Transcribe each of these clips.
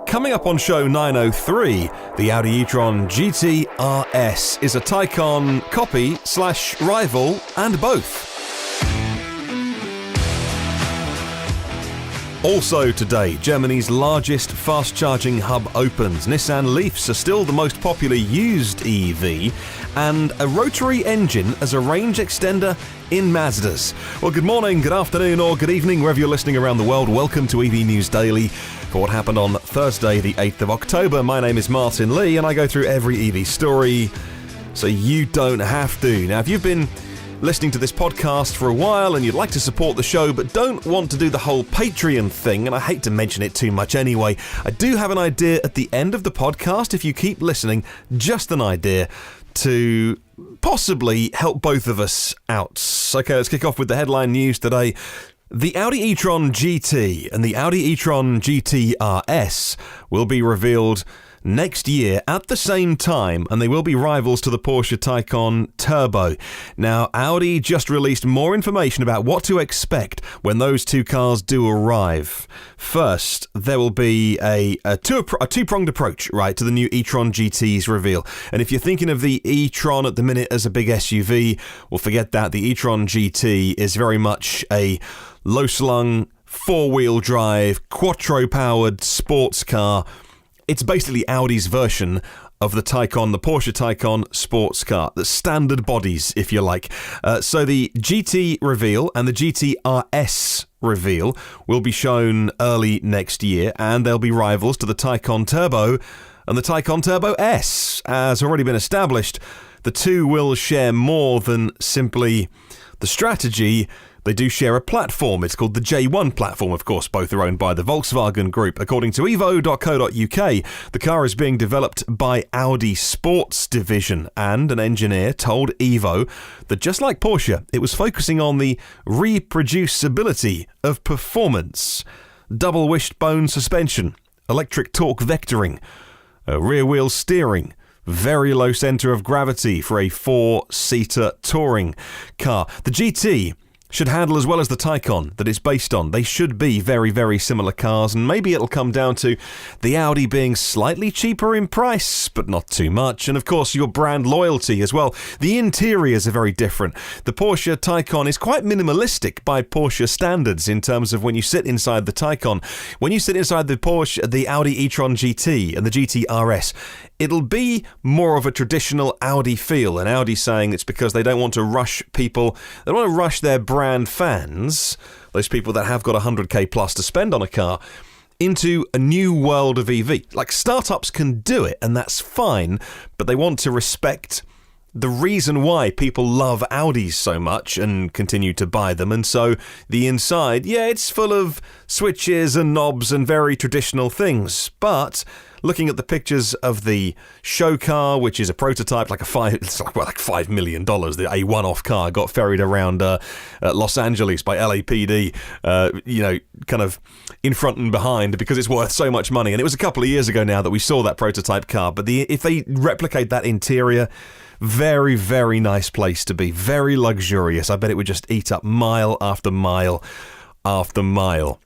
Coming up on show 903, the Audi e-tron GT RS is a Taycan copy/rival and both. Also today, Germany's largest fast-charging hub opens. Nissan Leafs are still the most popular used EV, and a rotary engine as a range extender in Mazdas. Well, good morning, good afternoon, or good evening, wherever you're listening around the world. Welcome to EV News Daily for what happened on Thursday, the 8th of October. My name is Martin Lee, and I go through every EV story so you don't have to. Now, if you've been listening to this podcast for a while and you'd like to support the show but don't want to do the whole Patreon thing, and I hate to mention it too much anyway, I do have an idea at the end of the podcast, if you keep listening, just an idea to possibly help both of us out. Okay, let's kick off with the headline news today. The Audi e-tron GT and the Audi e-tron GT RS will be revealed next year at the same time, and they will be rivals to the Porsche Taycan Turbo. Now, Audi just released more information about what to expect when those two cars do arrive. First, there will be a two-pronged approach, right, to the new e-tron GT's reveal. And if you're thinking of the e-tron at the minute as a big SUV, well, forget that. The e-tron GT is very much a low-slung, four-wheel drive, quattro-powered sports car. It's basically Audi's version of the Taycan, the Porsche Taycan sports car, the standard bodies, if you like. So the GT reveal and the GT RS reveal will be shown early next year, and they'll be rivals to the Taycan Turbo and the Taycan Turbo S. As already been established, the two will share more than simply the strategy. They do share a platform. It's called the J1 platform, of course. Both are owned by the Volkswagen Group. According to evo.co.uk, the car is being developed by Audi Sports Division, and an engineer told Evo that just like Porsche, it was focusing on the reproducibility of performance. Double wishbone suspension, electric torque vectoring, rear wheel steering, very low centre of gravity for a four-seater touring car. The GT should handle as well as the Taycan that it's based on. They should be very, very similar cars, and maybe it'll come down to the Audi being slightly cheaper in price, but not too much, and of course your brand loyalty as well. The interiors are very different. The Porsche Taycan is quite minimalistic by Porsche standards in terms of when you sit inside the Taycan. When you sit inside the Audi e-tron GT and the GT RS, it'll be more of a traditional Audi feel, and Audi saying it's because they don't want to rush people. They don't want to rush their brand fans, those people that have got 100k plus to spend on a car, into a new world of EV. Like, startups can do it, and that's fine, but they want to respect the reason why people love Audis so much and continue to buy them. And so the inside, yeah, it's full of switches and knobs and very traditional things, but looking at the pictures of the show car, which is a prototype, like $5 million. A one-off car got ferried around Los Angeles by LAPD, kind of in front and behind because it's worth so much money. And it was a couple of years ago now that we saw that prototype car. But if they replicate that interior, very, very nice place to be. Very luxurious. I bet it would just eat up mile after mile after mile.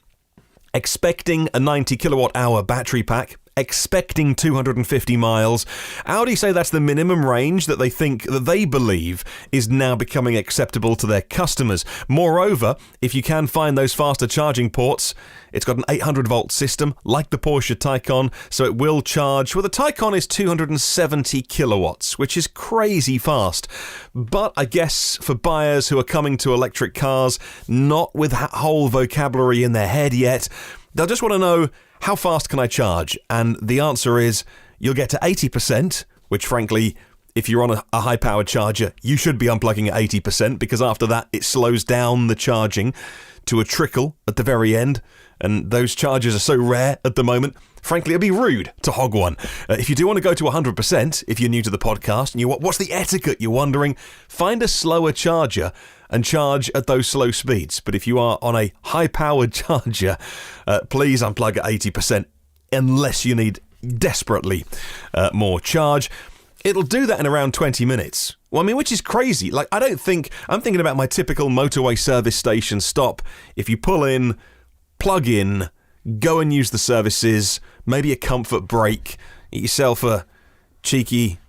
Expecting a 90 kilowatt hour battery pack. Expecting 250 miles. Audi say that's the minimum range that they believe is now becoming acceptable to their customers. Moreover, if you can find those faster charging ports, it's got an 800 volt system like the Porsche Taycan, so it will charge. Well, the Taycan is 270 kilowatts, which is crazy fast. But I guess for buyers who are coming to electric cars, not with that whole vocabulary in their head yet, they'll just want to know, how fast can I charge? And the answer is, you'll get to 80%, which frankly, if you're on a high-powered charger, you should be unplugging at 80%, because after that, it slows down the charging to a trickle at the very end. And those chargers are so rare at the moment, frankly, it'd be rude to hog one. If you do want to go to 100%, if you're new to the podcast, and what's the etiquette, you're wondering, find a slower charger and charge at those slow speeds. But if you are on a high-powered charger, please unplug at 80%, unless you need desperately more charge. It'll do that in around 20 minutes. Well, I mean, which is crazy. Like, I'm thinking about my typical motorway service station stop. If you pull in, plug in, go and use the services, maybe a comfort break, eat yourself a cheeky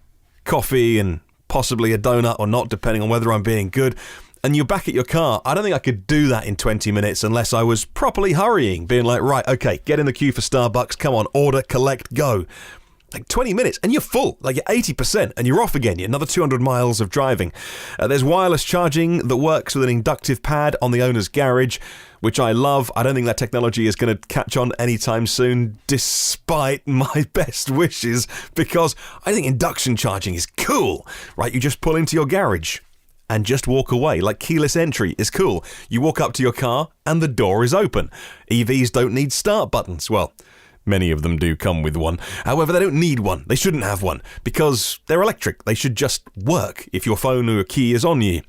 coffee and possibly a donut or not, depending on whether I'm being good, and you're back at your car. I don't think I could do that in 20 minutes unless I was properly hurrying, being like, right, okay, get in the queue for Starbucks, come on, order, collect, go. Like 20 minutes and you're full, like you're 80% and you're off again. You're another 200 miles of driving. There's wireless charging that works with an inductive pad on the owner's garage, which I love. I don't think that technology is going to catch on anytime soon, despite my best wishes, because I think induction charging is cool, right? You just pull into your garage and just walk away. Like keyless entry is cool. You walk up to your car and the door is open. EVs don't need start buttons. Well, many of them do come with one. However, they don't need one. They shouldn't have one because they're electric. They should just work if your phone or your key is on you.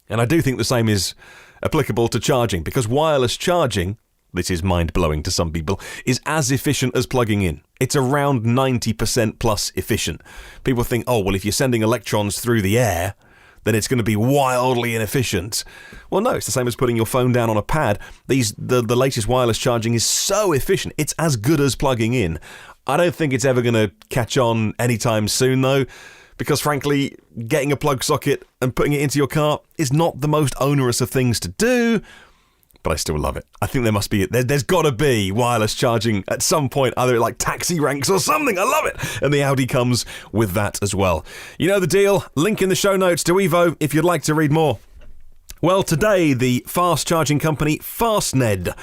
And I do think the same is applicable to charging, because wireless charging, this is mind-blowing to some people, is as efficient as plugging in. It's around 90% plus efficient. People think, oh, well, if you're sending electrons through the air, then it's going to be wildly inefficient. Well, no, it's the same as putting your phone down on a pad. The latest wireless charging is so efficient. It's as good as plugging in. I don't think it's ever going to catch on anytime soon, though, because frankly, getting a plug socket and putting it into your car is not the most onerous of things to do. But I still love it. I think there's got to be wireless charging at some point, either like taxi ranks or something. I love it. And the Audi comes with that as well. You know the deal. Link in the show notes to Evo if you'd like to read more. Well, today the fast charging company Fastned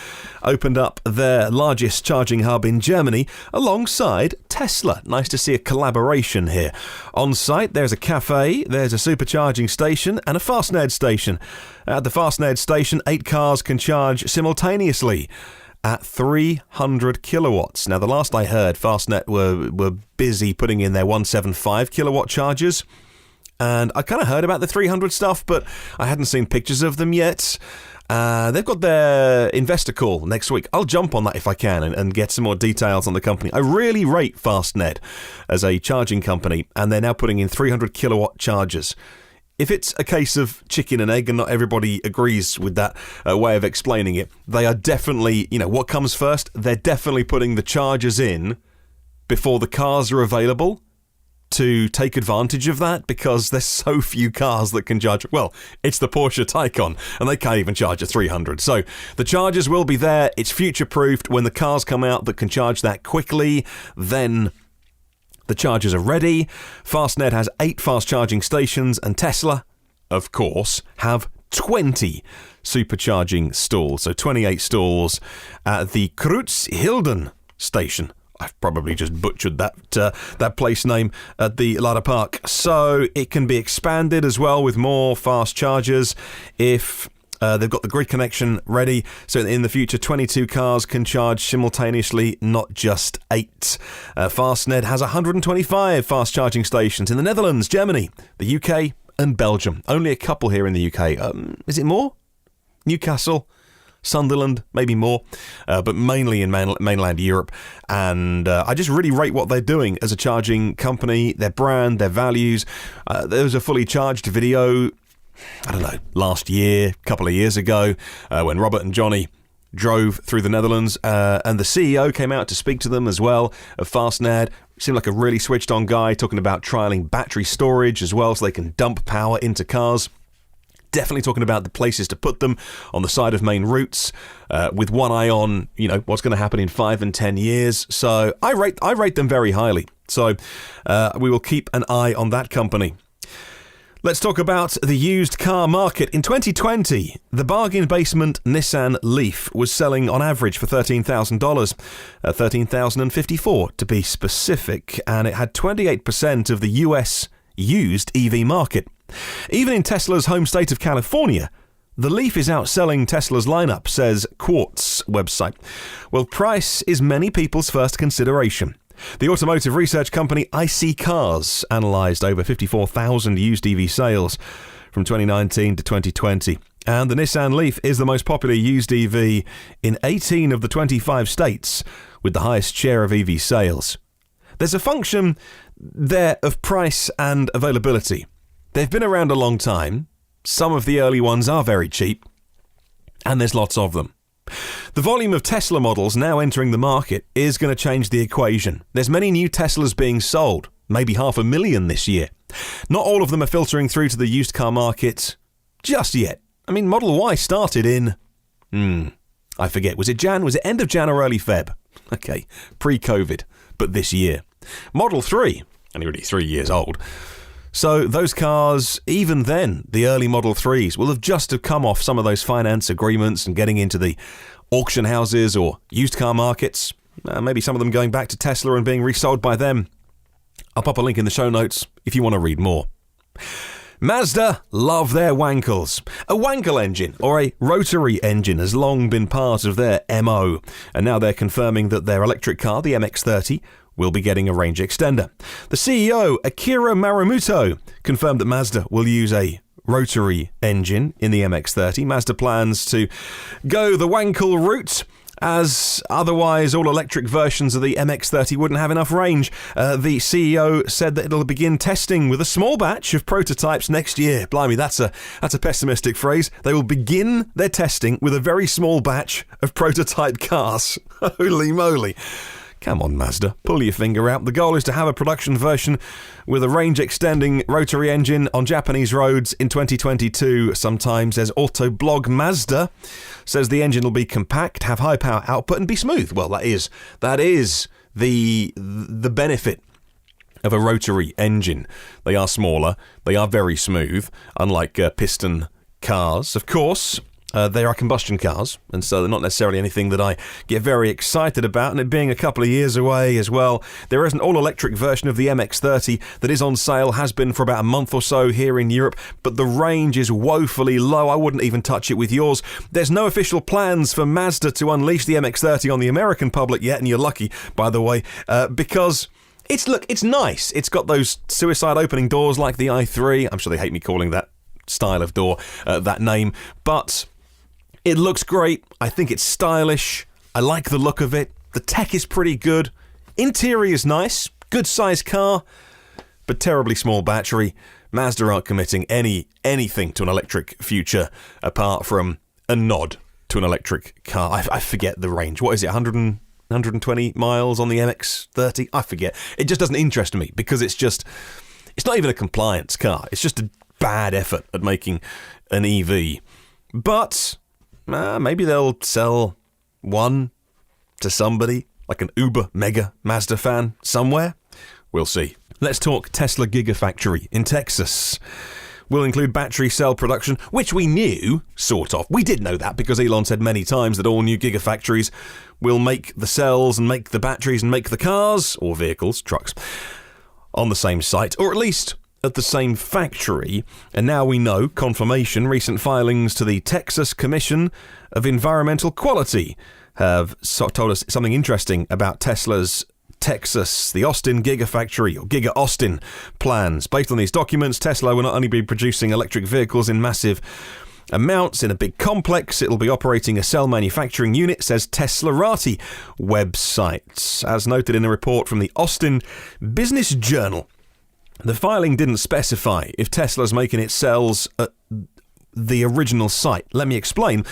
opened up their largest charging hub in Germany alongside Tesla. Nice to see a collaboration here. On site, there's a cafe, there's a supercharging station and a Fastned station. At the Fastned station, 8 cars can charge simultaneously at 300 kilowatts. Now, the last I heard, Fastned were busy putting in their 175 kilowatt chargers. And I kind of heard about the 300 stuff, but I hadn't seen pictures of them yet. They've got their investor call next week. I'll jump on that if I can and get some more details on the company. I really rate Fastned as a charging company, and they're now putting in 300 kilowatt chargers. If it's a case of chicken and egg and not everybody agrees with that way of explaining it, they are definitely, what comes first? They're definitely putting the chargers in before the cars are available to take advantage of that, because there's so few cars that can charge. Well, it's the Porsche Taycan, and they can't even charge a 300. So the chargers will be there. It's future-proofed. When the cars come out that can charge that quickly, then the chargers are ready. Fastned has 8 fast charging stations, and Tesla, of course, have 20 supercharging stalls. So 28 stalls at the Kreuzhilden station. I've probably just butchered that place name at the Lada Park. So it can be expanded as well with more fast chargers if they've got the grid connection ready. So in the future, 22 cars can charge simultaneously, not just 8. Fastned has 125 fast charging stations in the Netherlands, Germany, the UK and Belgium. Only a couple here in the UK. Is it more? Newcastle, Sunderland, maybe more, but mainly in mainland Europe. And I just really rate what they're doing as a charging company, their brand, their values. There was a fully charged video, I don't know, last year, a couple of years ago, when Robert and Johnny drove through the Netherlands, and the CEO came out to speak to them as well of Fastned. Seemed like a really switched on guy, talking about trialing battery storage as well so they can dump power into cars. Definitely talking about the places to put them on the side of main routes, with one eye on, what's going to happen in 5 and 10 years. So I rate them very highly. So we will keep an eye on that company. Let's talk about the used car market. In 2020, the bargain basement Nissan Leaf was selling on average for $13,000, $13,054 to be specific, and it had 28% of the US used EV market. Even in Tesla's home state of California, the Leaf is outselling Tesla's lineup, says Quartz website. Well, price is many people's first consideration. The automotive research company IC Cars analysed over 54,000 used EV sales from 2019 to 2020. And the Nissan Leaf is the most popular used EV in 18 of the 25 states, with the highest share of EV sales. There's a function there of price and availability. They've been around a long time. Some of the early ones are very cheap, and there's lots of them. The volume of Tesla models now entering the market is going to change the equation. There's many new Teslas being sold, maybe 500,000 this year. Not all of them are filtering through to the used car market just yet. I mean, Model Y started in... I forget. Was it end of Jan or early Feb? Okay, pre-COVID, but this year. Model 3, only really 3 years old. So those cars, even then, the early Model 3s, will have just have come off some of those finance agreements and getting into the auction houses or used car markets. Maybe some of them going back to Tesla and being resold by them. I'll pop a link in the show notes if you want to read more. Mazda love their wankles. A wankel engine, or a rotary engine, has long been part of their MO, and now they're confirming that their electric car, the MX-30, will be getting a range extender. The CEO, Akira Marimoto, confirmed that Mazda will use a rotary engine in the MX-30. Mazda plans to go the wankel route, as otherwise all electric versions of the MX-30 wouldn't have enough range. The CEO said that it'll begin testing with a small batch of prototypes next year. Blimey, that's a pessimistic phrase. They will begin their testing with a very small batch of prototype cars. Holy moly. Come on, Mazda, pull your finger out. The goal is to have a production version with a range-extending rotary engine on Japanese roads in 2022 sometime, says Autoblog. Mazda says the engine will be compact, have high power output, and be smooth. Well, that is the benefit of a rotary engine. They are smaller, they are very smooth, unlike piston cars, of course. They are combustion cars, and so they're not necessarily anything that I get very excited about, and it being a couple of years away as well. There is an all-electric version of the MX-30 that is on sale, has been for about a month or so here in Europe, but the range is woefully low. I wouldn't even touch it with yours. There's no official plans for Mazda to unleash the MX-30 on the American public yet, and you're lucky, by the way, because... It's nice. It's got those suicide opening doors like the i3. I'm sure they hate me calling that style of door that name, but... It looks great. I think it's stylish. I like the look of it. The tech is pretty good. Interior is nice. Good sized car, but terribly small battery. Mazda aren't committing anything to an electric future apart from a nod to an electric car. I forget the range. What is it? 120 miles on the MX-30? I forget. It just doesn't interest me because it's not even a compliance car. It's just a bad effort at making an EV. But... maybe they'll sell one to somebody, like an uber mega Mazda fan somewhere. We'll see. Let's talk Tesla Gigafactory in Texas. Will include battery cell production, which we knew, sort of. We did know that because Elon said many times that all new Gigafactories will make the cells and make the batteries and make the cars, or vehicles, trucks, on the same site, or at least... at the same factory, and now we know, confirmation, recent filings to the Texas Commission of Environmental Quality have told us something interesting about Tesla's Texas, the Austin Gigafactory, or Giga Austin plans. Based on these documents, Tesla will not only be producing electric vehicles in massive amounts in a big complex, it'll be operating a cell manufacturing unit, says Teslarati website. As noted in a report from the Austin Business Journal, the filing didn't specify if Tesla's making its cells at the original site. Let me explain.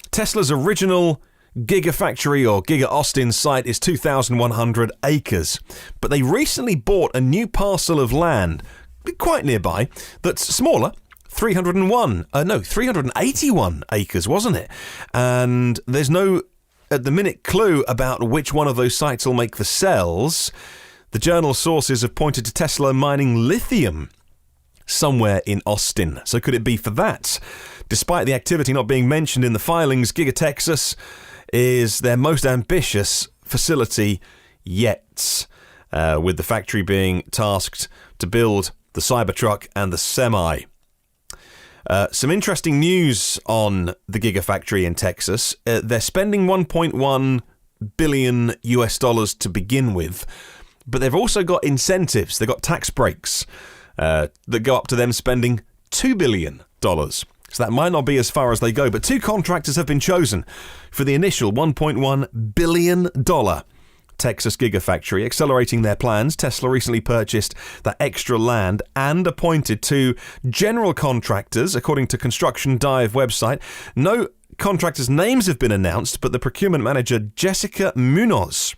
Tesla's original Gigafactory or Giga Austin site is 2,100 acres, but they recently bought a new parcel of land quite nearby that's smaller, 381 acres, wasn't it? And there's no, at the minute, clue about which one of those sites will make the cells. The journal sources have pointed to Tesla mining lithium somewhere in Austin. So could it be for that? Despite the activity not being mentioned in the filings, Giga Texas is their most ambitious facility yet, with the factory being tasked to build the Cybertruck and the Semi. Some interesting news on the Gigafactory in Texas. They're spending $1.1 billion to begin with, but they've also got incentives. They've got tax breaks that go up to them spending $2 billion. So that might not be as far as they go, but two contractors have been chosen for the initial $1.1 billion Texas Gigafactory. Accelerating their plans, Tesla recently purchased that extra land and appointed two general contractors, according to Construction Dive website. No contractors' names have been announced, but the procurement manager, Jessica Munoz,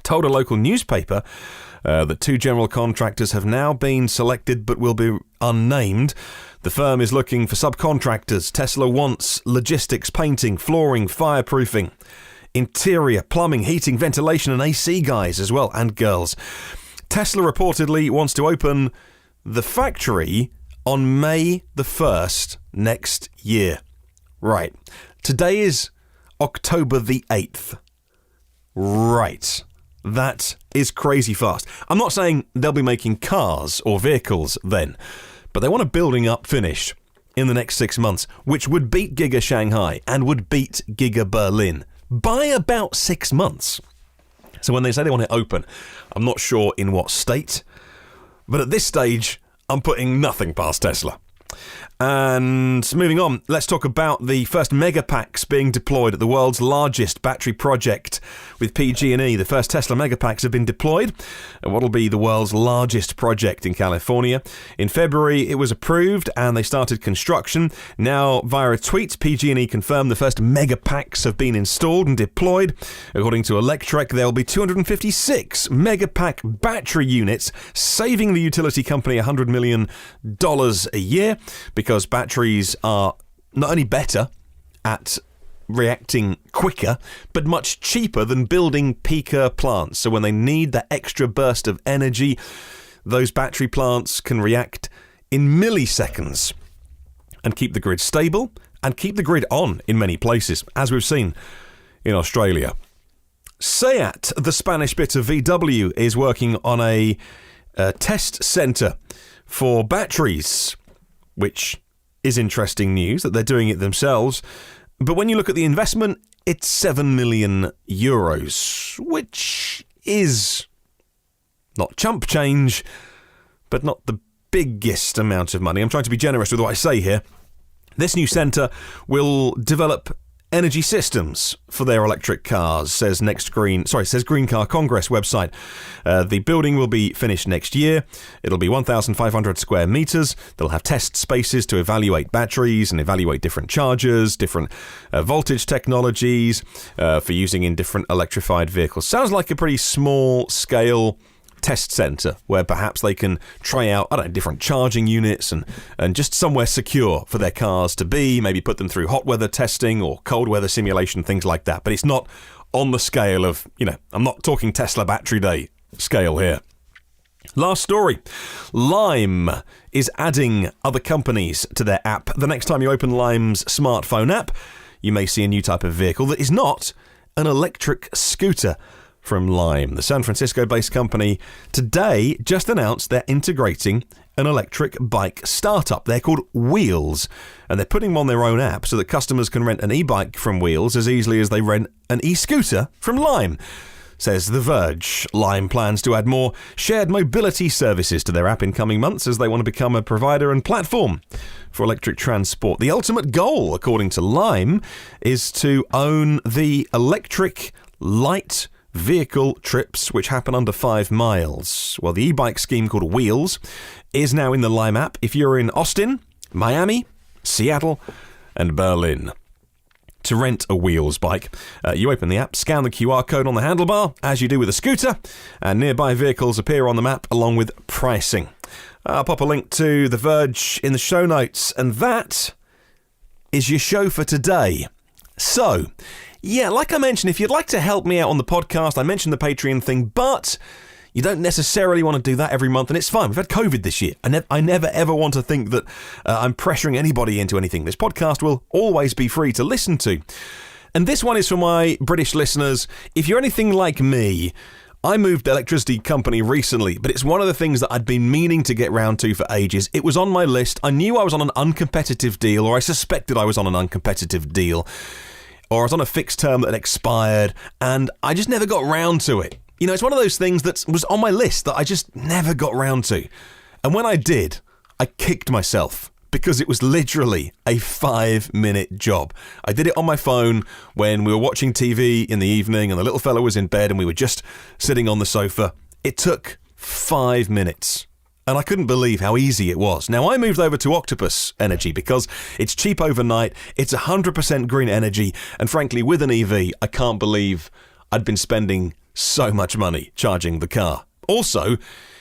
told a local newspaper that 2 general contractors have now been selected but will be unnamed. The firm is looking for subcontractors. Tesla wants logistics, painting, flooring, fireproofing, interior, plumbing, heating, ventilation and AC guys as well, and girls. Tesla reportedly wants to open the factory on May the 1st next year. Right. Today is October the 8th. Right. That is crazy fast. I'm not saying they'll be making cars or vehicles then, but they want a building up finish in the next 6 months, which would beat Giga Shanghai and would beat Giga Berlin by about 6 months. So when they say they want it open, I'm not sure in what state, but at this stage, I'm putting nothing past Tesla. And moving on, let's talk about the first Megapacks being deployed at the world's largest battery project with PG&E. The first Tesla Megapacks have been deployed at what will be the world's largest project in California. In February, it was approved and they started construction. Now, via a tweet, PG&E confirmed the first Megapacks have been installed and deployed. According to Electrek, there will be 256 Megapack battery units, saving the utility company $100 million a year, because batteries are not only better at reacting quicker, but much cheaper than building peaker plants. So when they need that extra burst of energy, those battery plants can react in milliseconds and keep the grid stable and keep the grid on in many places, as we've seen in Australia. SEAT, the Spanish bit of VW, is working on a test centre for batteries, which is interesting news that they're doing it themselves. But when you look at the investment, it's 7 million euros, which is not chump change, but not the biggest amount of money. I'm trying to be generous with what I say here. This new centre will develop energy systems for their electric cars, says Green Car Congress website. The building will be finished next year. It'll be 1,500 square meters. They'll have test spaces to evaluate batteries and evaluate different chargers, different voltage technologies for using in different electrified vehicles. Sounds like a pretty small scale test centre where perhaps they can try out, different charging units and just somewhere secure for their cars to be, maybe put them through hot weather testing or cold weather simulation, things like that. But it's not on the scale of, I'm not talking Tesla Battery Day scale here. Last story. Lime is adding other companies to their app. The next time you open Lime's smartphone app, you may see a new type of vehicle that is not an electric scooter from Lime. The San Francisco-based company today just announced they're integrating an electric bike startup. They're called Wheels, and they're putting them on their own app so that customers can rent an e-bike from Wheels as easily as they rent an e-scooter from Lime. Says The Verge. Lime plans to add more shared mobility services to their app in coming months as they want to become a provider and platform for electric transport. The ultimate goal, according to Lime, is to own the electric light vehicle trips which happen under 5 miles. Well, the e-bike scheme called Wheels is now in the Lime app if you're in Austin, Miami, Seattle and Berlin. To rent a Wheels bike, you open the app, scan the QR code on the handlebar as you do with a scooter, and nearby vehicles appear on the map along with pricing. I'll pop a link to The Verge in the show notes, and that is your show for today. So, yeah, like I mentioned, if you'd like to help me out on the podcast, I mentioned the Patreon thing, but you don't necessarily want to do that every month, and it's fine. We've had COVID this year. I never, ever want to think that I'm pressuring anybody into anything. This podcast will always be free to listen to. And this one is for my British listeners. If you're anything like me, I moved electricity company recently, but it's one of the things that I'd been meaning to get round to for ages. It was on my list. I knew I was on an uncompetitive deal, or I suspected I was on an uncompetitive deal, or I was on a fixed term that had expired, and I just never got round to it. It's one of those things that was on my list that I just never got round to. And when I did, I kicked myself because it was literally a 5-minute job. I did it on my phone when we were watching TV in the evening and the little fella was in bed and we were just sitting on the sofa. It took 5 minutes. and I couldn't believe how easy it was. Now, I moved over to Octopus Energy because it's cheap overnight, it's 100% green energy, and frankly, with an EV, I can't believe I'd been spending so much money charging the car. Also,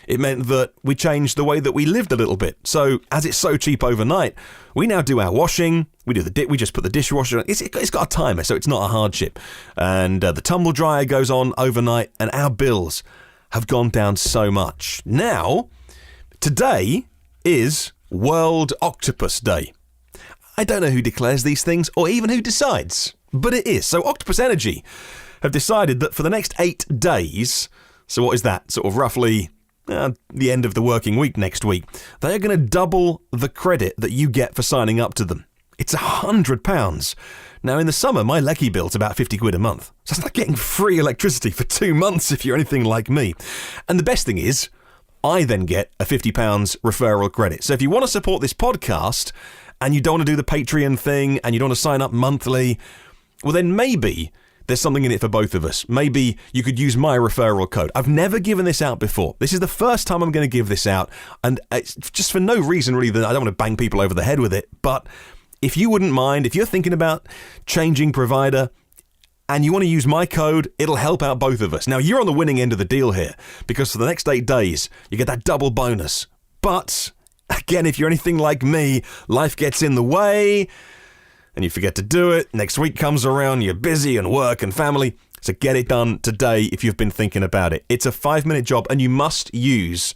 it meant that we changed the way that we lived a little bit. So, as it's so cheap overnight, we now do our washing. We just put the dishwasher on. It's got a timer, so it's not a hardship. And the tumble dryer goes on overnight, and our bills have gone down so much. Now, today is World Octopus Day. I don't know who declares these things or even who decides, but it is. So, Octopus Energy have decided that for the next 8 days, so what is that? Sort of roughly the end of the working week next week, they are going to double the credit that you get for signing up to them. It's £100. Now, in the summer, my Lecky bill's about 50 quid a month. So it's like getting free electricity for 2 months if you're anything like me. And the best thing is, I then get a £50 referral credit. So if you want to support this podcast and you don't want to do the Patreon thing and you don't want to sign up monthly, well, then maybe there's something in it for both of us. Maybe you could use my referral code. I've never given this out before. This is the first time I'm going to give this out, and it's just for no reason really that I don't want to bang people over the head with it. But if you wouldn't mind, if you're thinking about changing provider and you want to use my code, it'll help out both of us. Now, you're on the winning end of the deal here, because for the next 8 days, you get that double bonus. But again, if you're anything like me, life gets in the way and you forget to do it. Next week comes around, you're busy and work and family. So get it done today if you've been thinking about it. It's a 5-minute job and you must use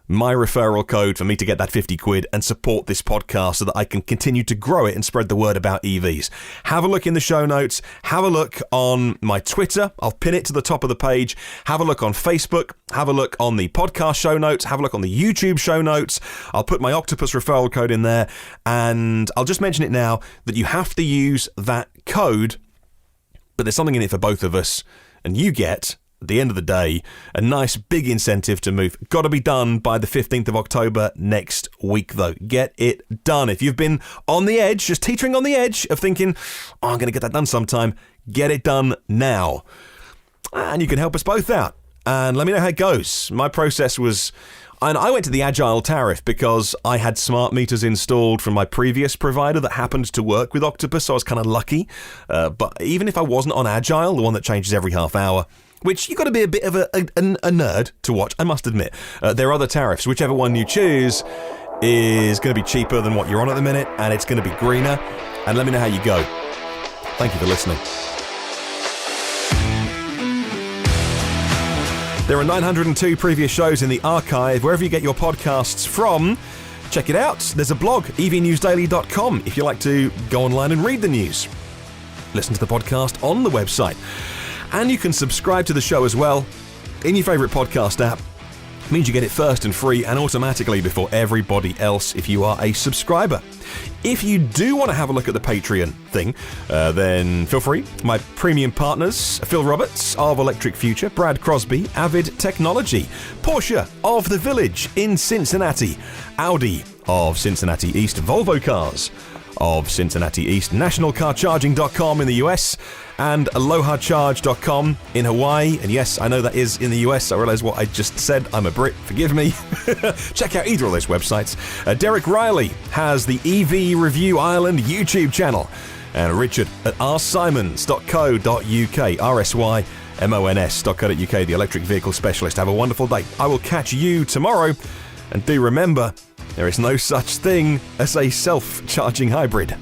my referral code for me to get that 50 quid and support this podcast so that I can continue to grow it and spread the word about EVs. Have a look in the show notes. Have a look on my Twitter. I'll pin it to the top of the page. Have a look on Facebook. Have a look on the podcast show notes. Have a look on the YouTube show notes. I'll put my Octopus referral code in there. And I'll just mention it now that you have to use that code, but there's something in it for both of us. And you get, at the end of the day, a nice big incentive to move. Got to be done by the 15th of October next week, though. Get it done. If you've been on the edge, just teetering on the edge of thinking, oh, I'm going to get that done sometime, get it done now. And you can help us both out. And let me know how it goes. My process was, and I went to the Agile tariff because I had smart meters installed from my previous provider that happened to work with Octopus, so I was kind of lucky. But even if I wasn't on Agile, the one that changes every half hour, which you've got to be a bit of a nerd to watch, I must admit. There are other tariffs. Whichever one you choose is going to be cheaper than what you're on at the minute, and it's going to be greener. And let me know how you go. Thank you for listening. There are 902 previous shows in the archive, wherever you get your podcasts from. Check it out. There's a blog, evnewsdaily.com, if you like to go online and read the news. Listen to the podcast on the website. And you can subscribe to the show as well in your favourite podcast app. It means you get it first and free and automatically before everybody else if you are a subscriber. If you do want to have a look at the Patreon thing, then feel free. My premium partners, Phil Roberts of Electric Future, Brad Crosby, Avid Technology, Porsche of The Village in Cincinnati, Audi of Cincinnati East, Volvo Cars of Cincinnati East, nationalcarcharging.com in the US, and AlohaCharge.com in Hawaii. And yes, I know that is in the US. I realise what I just said. I'm a Brit. Forgive me. Check out either of those websites. Derek Riley has the EV Review Ireland YouTube channel. And Richard at rsimons.co.uk, rsimons.co.uk, the electric vehicle specialist. Have a wonderful day. I will catch you tomorrow. And do remember, there is no such thing as a self-charging hybrid.